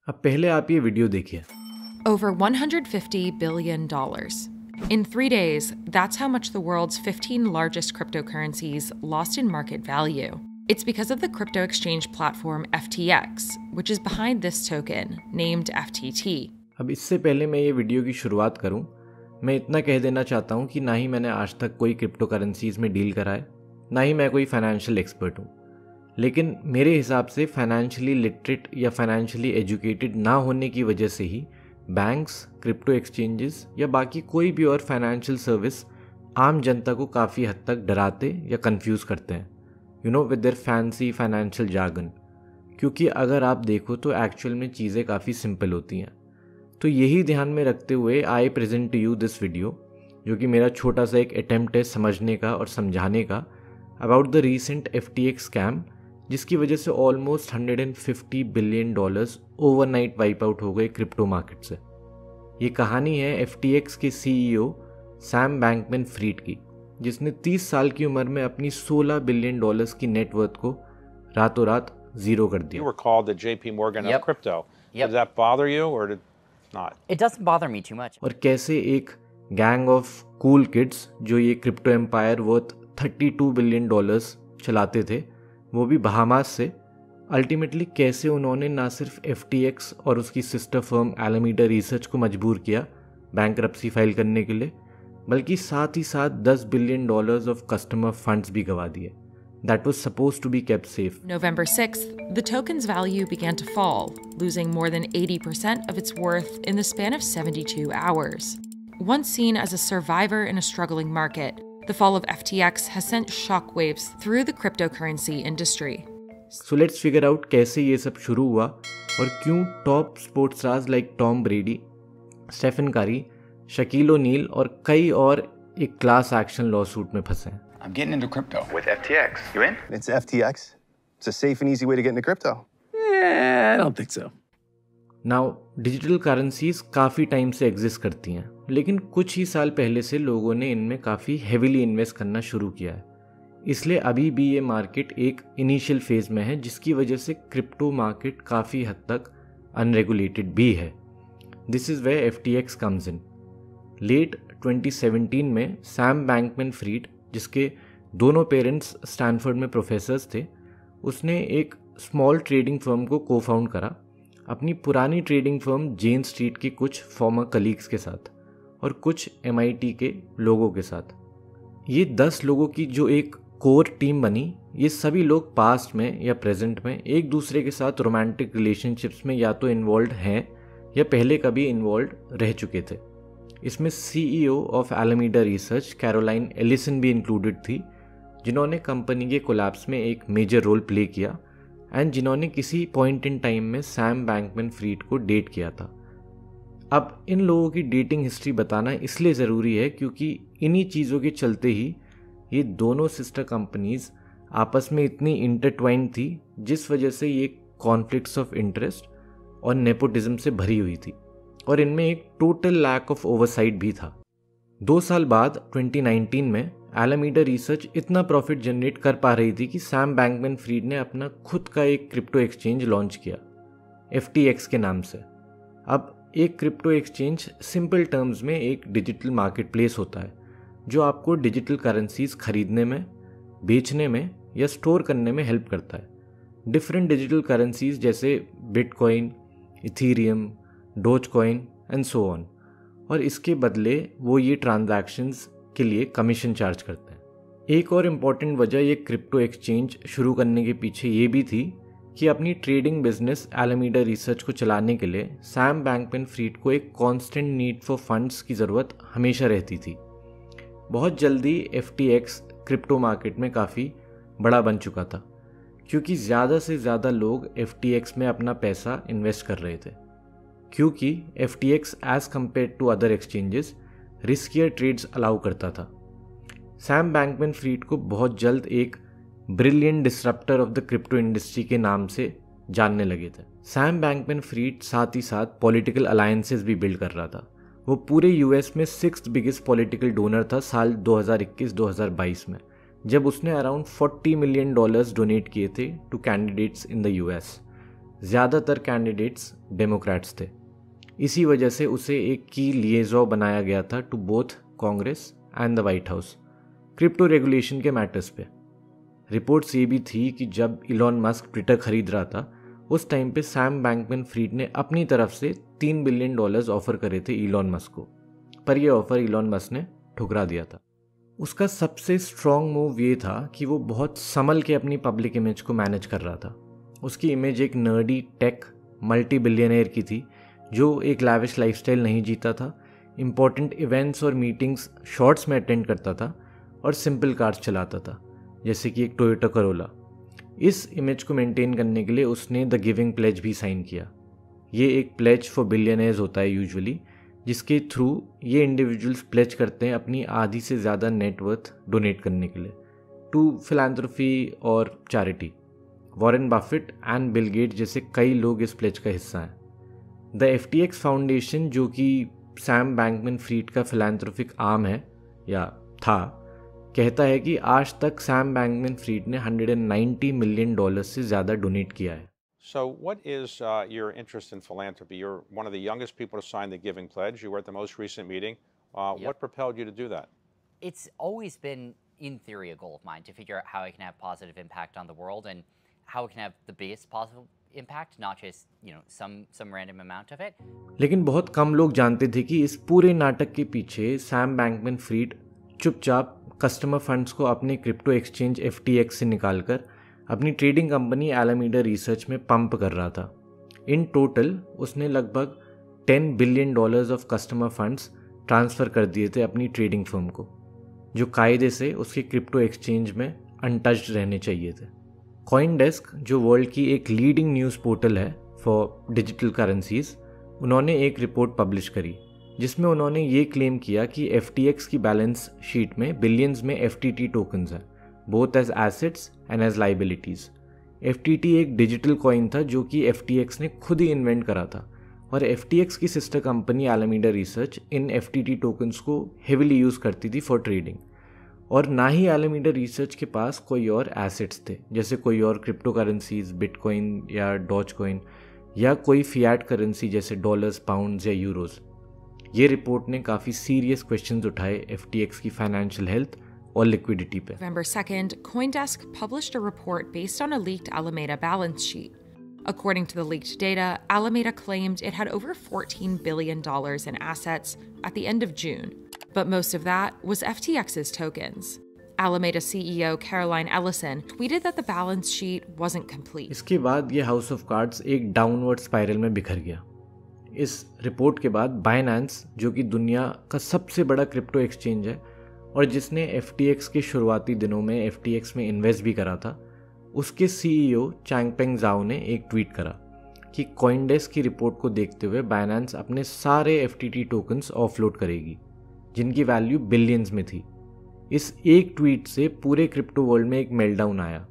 अब पहले आप ये वीडियो देखिए। Over $150 billion. In 3 days, that's how much the world's 15 largest cryptocurrencies lost in market value. It's because of the crypto exchange platform FTX, which is behind this token, named FTT. अब इससे पहले मैं ये video की शुरुआत करूं, मैं इतना कह देना चाहता हूं कि ना ही मैंने आज तक कोई क्रिप्टो करेंसीज में डील करा है, ना ही मैं कोई फाइनेंशियल एक्सपर्ट हूं। लेकिन मेरे हिसाब से फाइनेंशियली लिटरेट या फाइनेंशियली एजुकेटेड ना होने की वजह से ही बैंक्स, क्रिप्टो एक्सचेंजेस या बाकी कोई भी और फाइनेंशियल सर्विस आम जनता को काफ़ी हद तक डराते या कंफ्यूज करते हैं, with their fancy financial jargon. क्योंकि अगर आप देखो तो एक्चुअल में चीज़ें काफ़ी सिंपल होती हैं। तो यही ध्यान में रखते हुए I present to you this video, जो कि मेरा छोटा सा एक अटेम्प्ट है समझने का और समझाने का about the recent FTX scam, जिसकी वजह से almost $150 billion overnight wipe out हो गए क्रिप्टो मार्केट से। ये कहानी है FTX के CEO सैम बैंकमैन-फ्रीड की, जिसने 30 साल की उम्र में अपनी $16 बिलियन की नेटवर्थ को रातों रात जीरो कर दिया। You were called the JP Morgan of crypto. Does that bother you or not? It doesn't bother me too much. और कैसे एक गैंग ऑफ कूल किड्स जो ये क्रिप्टो एम्पायर वर्थ $32 बिलियन चलाते थे, वो भी बहामास से, अल्टीमेटली कैसे उन्होंने ना सिर्फ FTX और उसकी सिस्टर फर्म एलामीडा रिसर्च को मजबूर किया बैंकरप्सी फाइल करने के लिए, बल्कि साथ ही साथ $10 बिलियन ऑफ कस्टमर फंड्स भी गवा दिए that was supposed to be kept safe. November 6th, the token's value began to fall, losing more than 80% of its worth in the span of 72 hours. Once seen as a survivor in a struggling market, the fall of FTX has sent shockwaves through the cryptocurrency industry. So let's figure out कैसे ये सब शुरू हुआ और क्यों top sports stars like Tom Brady, Stephen Curry, Shaquille O'Neill और कई और एक क्लास एक्शन लॉसूट में फंसे हैं। I'm getting into crypto. With FTX. You in? It's FTX. It's a safe and easy way to get into crypto. I don't think so. Now digital currencies काफ़ी time से exist करती हैं, लेकिन कुछ ही साल पहले से लोगों ने इनमें काफ़ी हेविली इन्वेस्ट करना शुरू किया है। इसलिए अभी भी ये मार्केट एक इनिशियल फेज में है, जिसकी वजह से क्रिप्टो मार्केट काफ़ी हद तक अनरेगुलेटेड भी है। This is where FTX comes in. Late 2017 में सैम बैंकमैन-फ्रीड, जिसके दोनों पेरेंट्स स्टैनफोर्ड में प्रोफेसर्स थे, उसने एक स्मॉल ट्रेडिंग फर्म को को फाउंड करा अपनी पुरानी ट्रेडिंग फर्म जेन स्ट्रीट के कुछ फॉर्मर कलीग्स के साथ और कुछ MIT के लोगों के साथ। ये 10 लोगों की जो एक कोर टीम बनी, ये सभी लोग पास्ट में या प्रेजेंट में एक दूसरे के साथ रोमांटिक रिलेशनशिप्स में या तो इन्वॉल्व हैं या पहले कभी इन्वॉल्व रह चुके थे। इसमें CEO of Alameda research Caroline Ellison भी इंक्लूडेड थी, जिन्होंने कंपनी के कोलैप्स में एक मेजर रोल प्ले किया एंड जिन्होंने किसी पॉइंट इन टाइम में सैम बैंकमैन-फ्रीड को डेट किया था। अब इन लोगों की डेटिंग हिस्ट्री बताना इसलिए ज़रूरी है क्योंकि इन्हीं चीज़ों के चलते ही ये दोनों सिस्टर कंपनीज आपस में इतनी इंटरट्वाइंड थी, जिस वजह से ये कॉन्फ्लिक्ट्स ऑफ इंटरेस्ट और नेपोटिज्म से भरी हुई थी और इनमें एक टोटल लैक ऑफ ओवरसाइट भी था। 2 साल बाद 2019 में एलामीडा रिसर्च इतना प्रॉफिट जनरेट कर पा रही थी कि सैम बैंकमैन-फ्रीड ने अपना खुद का एक क्रिप्टो एक्सचेंज लॉन्च किया FTX के नाम से। अब एक क्रिप्टो एक्सचेंज सिंपल टर्म्स में एक डिजिटल मार्केट प्लेस होता है जो आपको डिजिटल करेंसीज खरीदने में, बेचने में या स्टोर करने में हेल्प करता है। डिफरेंट डिजिटल करेंसीज जैसे bitcoin, Ethereum, Dogecoin and so on, और इसके बदले वो ये ट्रांजैक्शंस के लिए कमीशन चार्ज करते हैं। एक और इम्पॉर्टेंट वजह ये क्रिप्टो एक्सचेंज शुरू करने के पीछे ये भी थी कि अपनी ट्रेडिंग बिजनेस एलामीडा रिसर्च को चलाने के लिए सैम बैंकमैन-फ्रीड को एक कांस्टेंट नीड फॉर फंड्स की ज़रूरत हमेशा रहती थी। बहुत जल्दी FTX क्रिप्टो मार्केट में काफ़ी बड़ा बन चुका था क्योंकि ज़्यादा से ज़्यादा लोग FTX में अपना पैसा इन्वेस्ट कर रहे थे, क्योंकि FTX as compared to other exchanges riskier trades allow करता था। सैम बैंकमैन-फ्रीड को बहुत जल्द एक brilliant disruptor of the crypto industry के नाम से जानने लगे थे। सैम बैंकमैन-फ्रीड साथ ही साथ पॉलिटिकल अलायंसेस भी बिल्ड कर रहा था। वो पूरे US में 6th बिगेस्ट पॉलिटिकल डोनर था साल 2021-2022 में, जब उसने अराउंड $40 मिलियन डोनेट किए थे to candidates in the US। ज़्यादातर कैंडिडेट्स डेमोक्रेट्स थे। इसी वजह से उसे एक की लिएजॉ बनाया गया था to both Congress and the White House crypto regulation के मैटर्स पे। रिपोर्ट्स ये भी थी कि जब इलॉन मस्क ट्विटर खरीद रहा था उस टाइम पे सैम बैंकमैन-फ्रीड ने अपनी तरफ से $3 बिलियन ऑफर करे थे इलॉन मस्क को, पर यह ऑफर इलॉन मस्क ने ठुकरा दिया था। उसका सबसे स्ट्रॉन्ग मूव ये था कि वो बहुत संभल के अपनी पब्लिक इमेज को मैनेज कर रहा था। उसकी इमेज एक नर्डी टेक मल्टी बिलियनियर की थी जो एक लैविश लाइफस्टाइल नहीं जीता था, इंपॉर्टेंट इवेंट्स और मीटिंग्स शॉर्ट्स में अटेंड करता था और सिंपल कार्स चलाता था जैसे कि एक टोयोटा करोला। इस इमेज को मेंटेन करने के लिए उसने द गिविंग प्लेज भी साइन किया। ये एक प्लेज फॉर बिलियनर्स होता है यूजुअली, जिसके थ्रू ये इंडिविजुअल्स प्लेज करते हैं अपनी आधी से ज़्यादा नेटवर्थ डोनेट करने के लिए टू फिलैंथ्रोफी और charity. Warren Buffett and Bill Gate जैसे कई लोग इस प्लेज का हिस्सा हैं। द FTX फाउंडेशन, जो कि सैम बैंकमैन-फ्रीड का फिलैंथ्रोपिक आर्म है या था, कहता है कि आज तक सैम बैंकमैन-फ्रीड ने $190 मिलियन से ज़्यादा डोनेट किया है। So what is your interest in philanthropy? You're one of the youngest people to sign the Giving Pledge. You were at the most recent meeting. What propelled you to do that? It's always been, in theory, a goal of mine to figure out how I can have positive impact on the world and how I can have the biggest possible impact, not just, some random amount of it. लेकिन बहुत कम लोग जानते थे कि इस पूरे नाटक के पीछे सैम बैंकमैन-फ्रीड चुपचाप कस्टमर फंड्स को अपने क्रिप्टो एक्सचेंज FTX से निकालकर अपनी ट्रेडिंग कंपनी एलामीडा रिसर्च में पंप कर रहा था। इन टोटल उसने लगभग $10 billion of customer funds transfer कर दिए थे अपनी ट्रेडिंग फर्म को, जो कायदे से उसके क्रिप्टो एक्सचेंज में अनटच्ड रहने चाहिए थे। कॉइनडेस्क, जो वर्ल्ड की एक लीडिंग न्यूज़ पोर्टल है फॉर डिजिटल करेंसीज, उन्होंने एक रिपोर्ट पब्लिश करी जिसमें उन्होंने ये क्लेम किया कि FTX की बैलेंस शीट में बिलियंस में FTT टोकन्स हैं, both as assets and as liabilities. FTT एक डिजिटल कॉइन था जो कि FTX ने खुद ही इन्वेंट करा था और FTX की सिस्टर कंपनी एलामीडा रिसर्च इन FTT टोकन्स को हेविली यूज़ करती थी फॉर ट्रेडिंग। और ना ही एलामीडा रिसर्च के पास कोई और एसेट्स थे, जैसे कोई और क्रिप्टो करेंसीज, बिटकॉइन या डॉज कॉइन, या कोई फिएट करेंसी जैसे डॉलर्स, पाउंड्स या यूरोज़। ये रिपोर्ट ने काफ़ी सीरियस क्वेश्चंस उठाए FTX की फाइनेंशियल हेल्थ और लिक्विडिटी पे। November 2nd, CoinDesk published a report based on a leaked Alameda balance sheet. According to the leaked data, Alameda claimed it had over $14 billion in assets at the end of June, but most of that was FTX's tokens. Alameda CEO Caroline Ellison tweeted that the balance sheet wasn't complete. इसके बाद ये house of cards एक downward spiral में बिखर गया। इस report के बाद बाइनेंस, जो कि दुनिया का सबसे बड़ा क्रिप्टो एक्सचेंज है और जिसने FTX के शुरुआती दिनों में FTX में इन्वेस्ट भी करा था, उसके CEO चैंगपेंग ज़ाओ ने एक ट्वीट करा कि कॉइनडेस्क की रिपोर्ट को देखते हुए बाइनेंस अपने सारे FTT टोकन्स ऑफलोड करेगी, जिनकी वैल्यू बिलियंस में थी। इस एक ट्वीट से पूरे क्रिप्टो वर्ल्ड में एक मेल्टडाउन आया।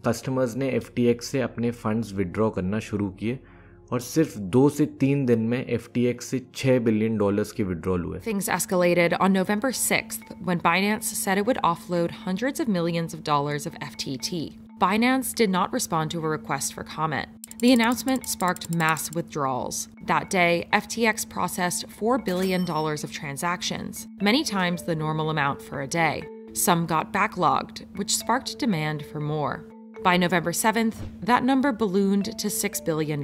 कस्टमर्स ने FTX से अपने फंड्स विड्रॉ करना शुरू किए और सिर्फ 2 से 3 दिन में FTX से $6 बिलियन के विड्रॉल हुए। Things escalated on November 6th when Binance said it would offload hundreds of millions of dollars of FTT. Binance did not respond to a request for comment. The announcement sparked mass withdrawals. That day, FTX processed $4 billion of transactions, many times the normal amount for a day. Some got backlogged, which sparked demand for more. By November 7th, that number ballooned to $6 billion.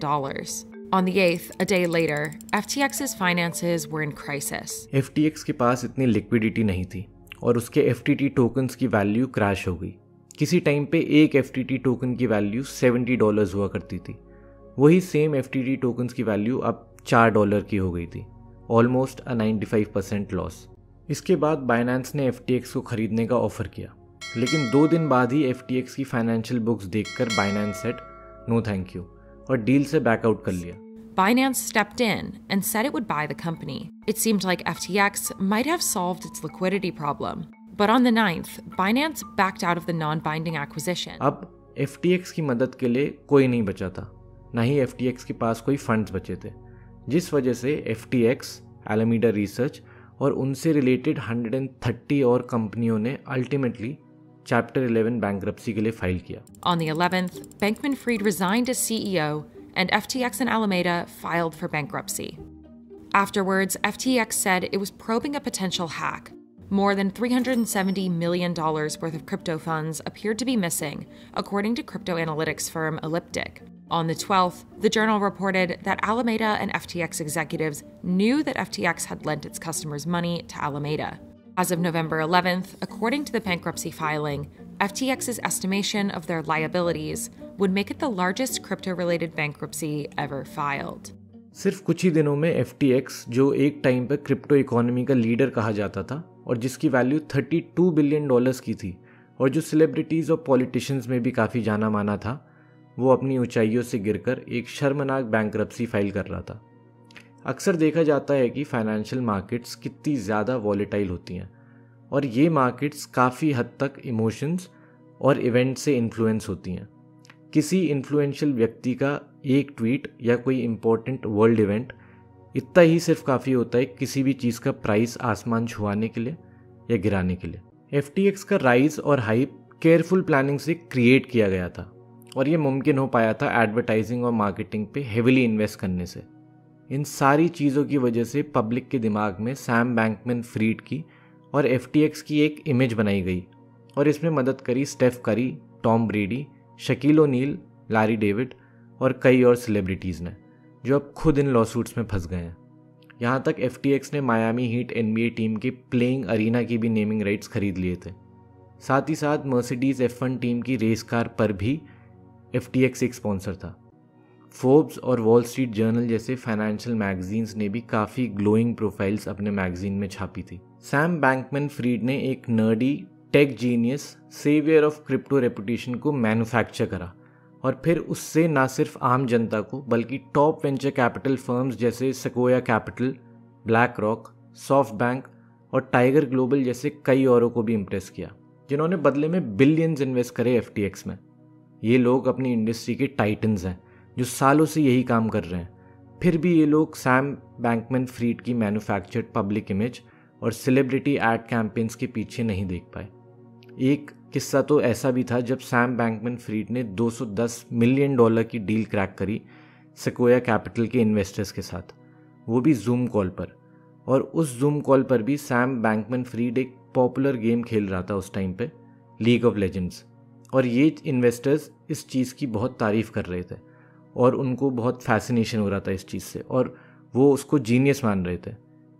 On the 8th, a day later, FTX's finances were in crisis. FTX के पास इतनी liquidity नहीं थी और उसके FTT tokens की value crash हो गई। किसी टाइम पे एक FTT टोकन की वैल्यू $70 हुआ करती थी। वही सेम FTT टोकन्स की वैल्यू अब $4 की हो गई थी, ऑलमोस्ट अ 95% लॉस। इसके बाद बाइनेंस ने FTX को खरीदने का ऑफर किया, लेकिन 2 दिन बाद ही FTX की फाइनेंशियल बुक्स देखकर Binance said no thank you और डील से बैकआउट कर लिया। Binance stepped in and said it would buy the company. It seemed like FTX might have solved its liquidity problem. But on the 9th, Binance backed out of the non-binding acquisition. अब FTX की मदद के लिए कोई नहीं बचा था, ना ही FTX के पास कोई फंड्स बचे थे, जिस वजह से FTX, एलामीडा रिसर्च और उनसे रिलेटेड 130 और कंपनियों ने अल्टीमेटली Chapter 11 bankruptcy के लिए फाइल किया। On the 11th, Bankman-Fried resigned as CEO and FTX and Alameda filed for bankruptcy. Afterwards, FTX said it was probing a potential hack. More than $370 million worth of crypto funds appeared to be missing, according to crypto analytics firm Elliptic. On the 12th, the Journal reported that Alameda and FTX executives knew that FTX had lent its customers money to Alameda. As of November 11th, according to the bankruptcy filing, FTX's estimation of their liabilities would make it the largest crypto-related bankruptcy ever filed. सिर्फ कुछ ही दिनों में FTX, जो एक time पर crypto economy का leader कहा जाता था और जिसकी वैल्यू $32 बिलियन की थी और जो सेलिब्रिटीज़ और पॉलिटिशियंस में भी काफ़ी जाना माना था, वो अपनी ऊंचाइयों से गिरकर एक शर्मनाक बैंकरप्सी फाइल कर रहा था। अक्सर देखा जाता है कि फाइनेंशियल मार्केट्स कितनी ज़्यादा वॉलेटाइल होती हैं और ये मार्केट्स काफ़ी हद तक इमोशंस और इवेंट से इन्फ्लुएंस होती हैं। किसी इन्फ्लुएंशियल व्यक्ति का एक ट्वीट या कोई इम्पोर्टेंट वर्ल्ड इवेंट इतना ही सिर्फ काफ़ी होता है किसी भी चीज़ का प्राइस आसमान छुआने के लिए या गिराने के लिए। FTX का राइज और हाइप केयरफुल प्लानिंग से क्रिएट किया गया था और ये मुमकिन हो पाया था एडवर्टाइजिंग और मार्केटिंग पे हेविली इन्वेस्ट करने से। इन सारी चीज़ों की वजह से पब्लिक के दिमाग में सैम बैंकमैन फ्रीड की और FTX की एक इमेज बनाई गई और इसमें मदद करी Steph Curry, Tom Brady, Shaquille O'Neal, Larry David और कई और सेलिब्रिटीज़ ने, जो अब खुद इन लॉसूट्स में फंस गए हैं। यहाँ तक FTX ने मायामी हीट NBA टीम के प्लेइंग अरीना की भी नेमिंग राइट्स खरीद लिए थे। साथ ही साथ मर्सिडीज़ F1 टीम की रेस कार पर भी FTX एक स्पॉन्सर था। फोर्ब्स और वॉल स्ट्रीट जर्नल जैसे फाइनेंशियल मैगजीन्स ने भी काफ़ी ग्लोइंग प्रोफाइल्स अपने मैगजीन में छापी थी। सैम बैंकमैन फ्रीड ने एक nerdy tech genius saviour of crypto reputation को मैन्युफैक्चर करा और फिर उससे ना सिर्फ आम जनता को बल्कि टॉप वेंचर कैपिटल फर्म्स जैसे Sequoia Capital, BlackRock, SoftBank और टाइगर ग्लोबल जैसे कई औरों को भी इम्प्रेस किया, जिन्होंने बदले में बिलियंस इन्वेस्ट करे FTX में। ये लोग अपनी इंडस्ट्री के टाइटन्स हैं जो सालों से यही काम कर रहे हैं। फिर भी ये लोग सैम बैंकमैन फ्रीड की मैन्युफैक्चर्ड पब्लिक इमेज और सेलिब्रिटी एड कैंपेन्स के पीछे नहीं देख पाए। एक किस्सा तो ऐसा भी था जब सैम बैंकमैन फ्रीड ने $210 मिलियन की डील क्रैक करी सेक्वोया कैपिटल के इन्वेस्टर्स के साथ, वो भी जूम कॉल पर। और उस जूम कॉल पर भी सैम बैंकमैन फ्रीड एक पॉपुलर गेम खेल रहा था उस टाइम पे, लीग ऑफ लेजेंड्स, और ये इन्वेस्टर्स इस चीज़ की बहुत तारीफ़ कर रहे थे और उनको बहुत फैसिनेशन हो रहा था इस चीज़ से और वो उसको जीनियस मान रहे थे।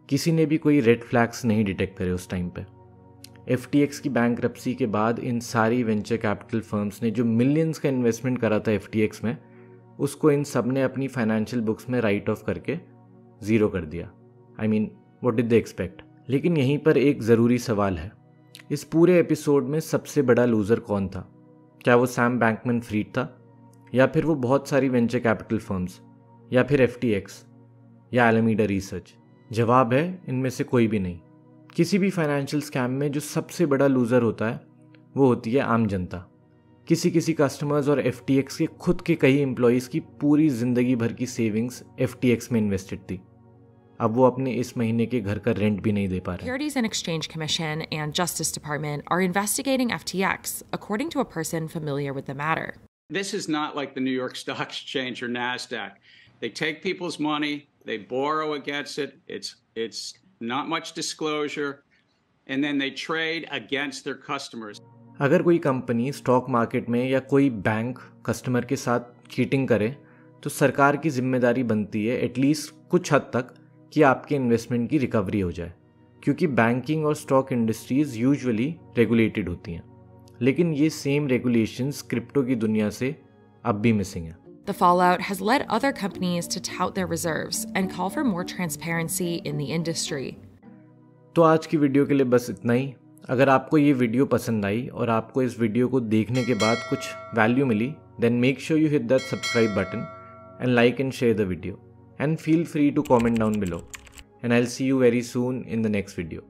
किसी ने भी कोई रेड फ्लैग्स नहीं डिटेक्ट करे उस टाइम पे। FTX की बैंकरप्सी के बाद इन सारी वेंचर कैपिटल फर्म्स ने जो मिलियंस का इन्वेस्टमेंट करा था FTX में, उसको इन सब ने अपनी फाइनेंशियल बुक्स में राइट ऑफ करके ज़ीरो कर दिया। I mean, what did they expect. लेकिन यहीं पर एक ज़रूरी सवाल है, इस पूरे एपिसोड में सबसे बड़ा लूज़र कौन था? क्या वो सैम बैंकमैन फ्रीड था, या फिर वो बहुत सारी वेंचर कैपिटल फर्म्स, या फिर FTX या एलामीडा रिसर्च? जवाब है इनमें से कोई भी नहीं। किसी भी फाइनेंशियल स्कैम में जो सबसे बड़ा लूज़र होता है वो होती है आम जनता। किसी कस्टमर्स और FTX के खुद के कई एम्प्लॉयज़ की पूरी ज़िंदगी भर की सेविंग्स FTX में इन्वेस्टेड थी। अब वो अपने इस महीने के घर का रेंट भी नहीं दे पा रहे। Securities and Exchange Commission and Justice Department are investigating FTX, according to a person familiar with the matter. This is not like the New York Stock Exchange or NASDAQ. They take people's money, they borrow against it, it's not much disclosure, and then they trade against their customers. अगर कोई company stock market में या कोई bank customer के साथ cheating करे तो सरकार की जिम्मेदारी बनती है एटलीस्ट कुछ हद तक कि आपके इन्वेस्टमेंट की रिकवरी हो जाए, क्योंकि बैंकिंग और स्टॉक इंडस्ट्रीज यूजुअली रेगुलेटेड होती हैं। लेकिन ये सेम रेगुलेशंस क्रिप्टो की दुनिया से अब भी मिसिंग है। The fallout has led other companies to tout their reserves and call for more transparency in the industry. तो आज की वीडियो के लिए बस इतना ही। अगर आपको ये वीडियो पसंद आई और आपको इस वीडियो को देखने के बाद कुछ value milli, then make sure you hit that subscribe button and like and share the video. And feel free to comment down below. And I'll see you very soon in the next video.